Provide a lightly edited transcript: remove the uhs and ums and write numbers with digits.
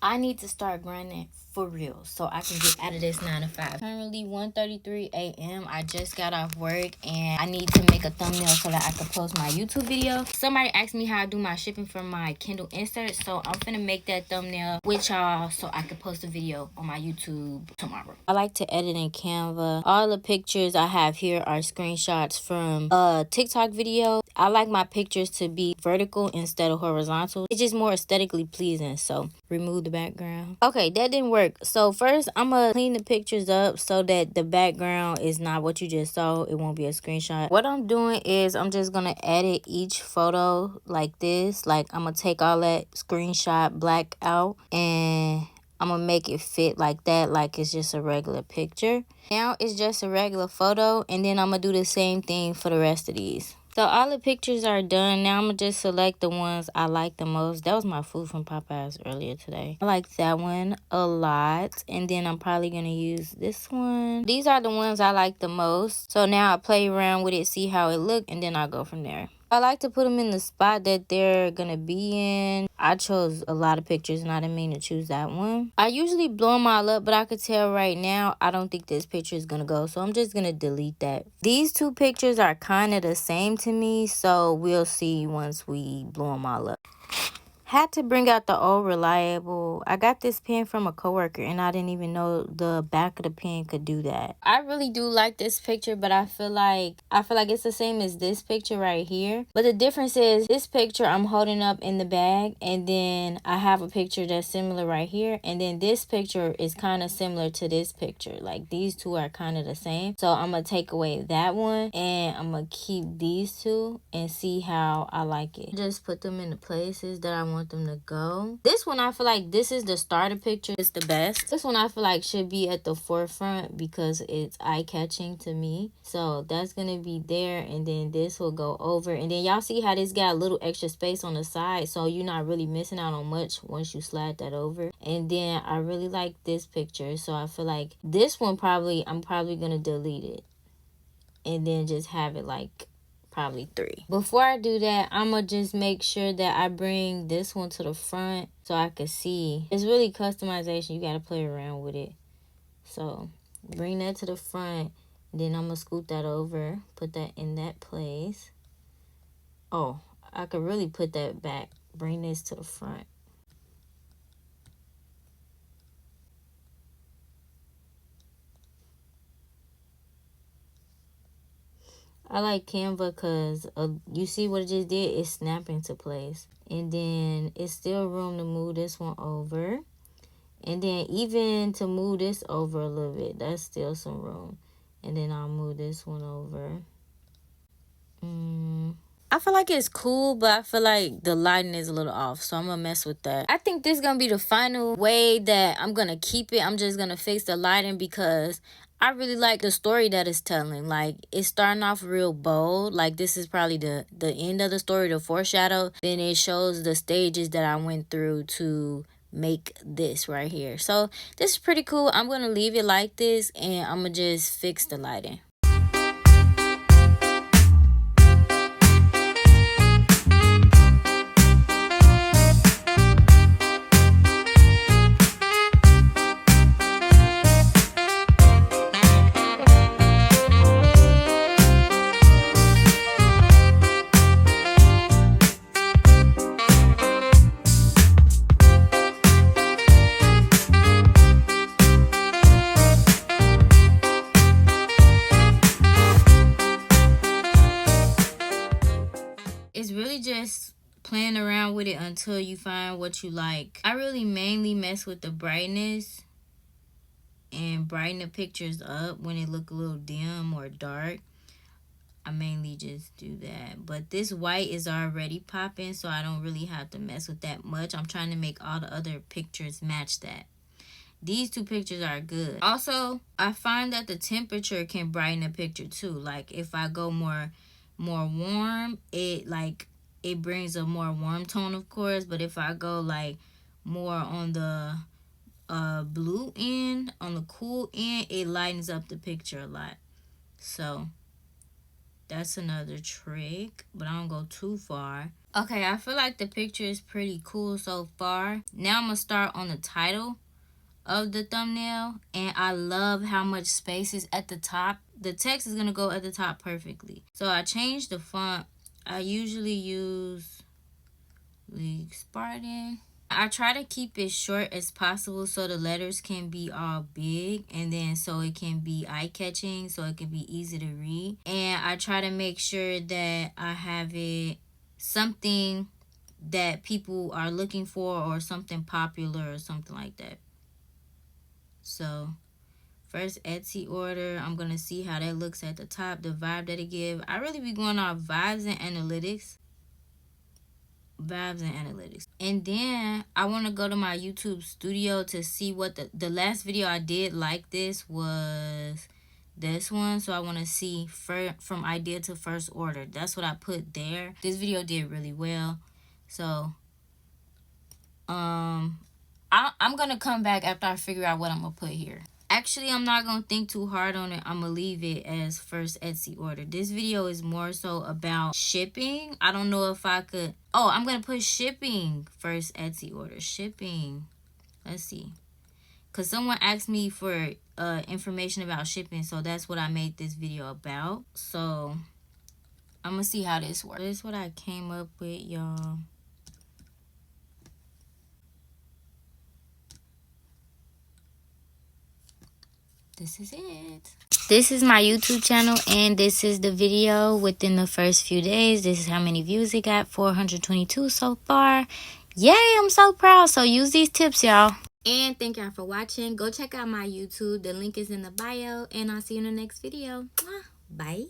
I need to start grinding for real so I can get out of this 9 to 5. Currently 1:33 a.m. I just got off work and I need to make a thumbnail so that I can post my YouTube video. Somebody asked me how I do my shipping for my Kindle inserts, so I'm finna make that thumbnail with y'all so I can post a video on my YouTube tomorrow. I like to edit in Canva. All the pictures I have here are screenshots from a TikTok video. I like my pictures to be vertical instead of horizontal. It's just more aesthetically pleasing, so remove the background. Okay, that didn't work. So first I'm gonna clean the pictures up so that the background is not what you just saw. It won't be a screenshot. What I'm doing is I'm just gonna edit each photo like this. Like I'm gonna take all that screenshot black out and I'm gonna make it fit like that, like it's just a regular picture. Now it's just a regular photo, and then I'm gonna do the same thing for the rest of these. So all the pictures are done. Now I'm going to just select the ones I like the most. That was my food from Popeyes earlier today. I like that one a lot. And then I'm probably going to use this one. These are the ones I like the most. So now I play around with it, see how it look, and then I'll go from there. I like to put them in the spot that they're going to be in. I chose a lot of pictures and I didn't mean to choose that one. I usually blow them all up, but I could tell right now I don't think this picture is going to go. So I'm just going to delete that. These two pictures are kind of the same to me. So we'll see once we blow them all up. Had to bring out the old Reliable. I got this pen from a coworker and I didn't even know the back of the pen could do that. I really do like this picture, but I feel like it's the same as this picture right here. But the difference is this picture I'm holding up in the bag, and then I have a picture that's similar right here, and then this picture is kind of similar to this picture. Like these two are kind of the same. So I'm gonna take away that one and I'm gonna keep these two and see how I like it. Just put them in the places that I want them to go. This one I feel like this is the starter picture. It's the best. This one I feel like should be at the forefront because it's eye-catching to me. So that's gonna be there, and then this will go over, and then y'all see how this got a little extra space on the side, so you're not really missing out on much once you slide that over. And then I really like this picture, so I feel like this one I'm probably gonna delete it and then just have it like probably 3. Before I do that, I'm gonna just make sure that I bring this one to the front so I can see. It's really customization. You gotta play around with it. So bring that to the front, then I'm gonna scoot that over, put that in that place. Oh, I could really put that back. Bring this to the front. I like Canva because you see what it just did? It snapped into place. And then it's still room to move this one over. And then even to move this over a little bit, that's still some room. And then I'll move this one over. I feel like it's cool, but I feel like the lighting is a little off, so I'm gonna mess with that. I think this is gonna be the final way that I'm gonna keep it. I'm just gonna fix the lighting because I really like the story that it's telling. Like, it's starting off real bold. Like, this is probably the end of the story, the foreshadow. Then it shows the stages that I went through to make this right here. So this is pretty cool. I'm gonna leave it like this, and I'm gonna just fix the lighting. It's really just playing around with it until you find what you like. I really mainly mess with the brightness and brighten the pictures up when it look a little dim or dark. I mainly just do that. But this white is already popping, so I don't really have to mess with that much. I'm trying to make all the other pictures match that. These two pictures are good. Also, I find that the temperature can brighten a picture too. Like if I go more warm, it brings a more warm tone, of course. But if I go like more on the blue end, on the cool end, it lightens up the picture a lot. So that's another trick, but I don't go too far. Okay, I feel like the picture is pretty cool so far. Now I'm gonna start on the title of the thumbnail, and I love how much space is at the top. The text is gonna go at the top perfectly. So I changed the font. I usually use League Spartan. I try to keep it short as possible so the letters can be all big, and then so it can be eye-catching, so it can be easy to read. And I try to make sure that I have it something that people are looking for, or something popular or something like that. So first Etsy order, I'm gonna see how that looks at the top, the vibe that it give. I really be going off vibes and analytics. And then I want to go to my YouTube studio to see what the last video I did like this was this one. So I want to see from idea to first order. That's what I put there. This video did really well. So I'm gonna come back after I figure out what I'm gonna put here. Actually, I'm not gonna think too hard on it. I'm gonna leave it as first Etsy order. This video is more so about shipping. I don't know if I could. Oh, I'm gonna put shipping first Etsy order. Shipping. Let's see. Because someone asked me for information about shipping, so that's what I made this video about. So I'm gonna see how this works. This is what I came up with, y'all. This is it. This is my YouTube channel, and this is the video within the first few days. This is how many views it got, 422 so far. Yay, I'm so proud. So use these tips, y'all. And thank y'all for watching. Go check out my YouTube. The link is in the bio, and I'll see you in the next video. Bye.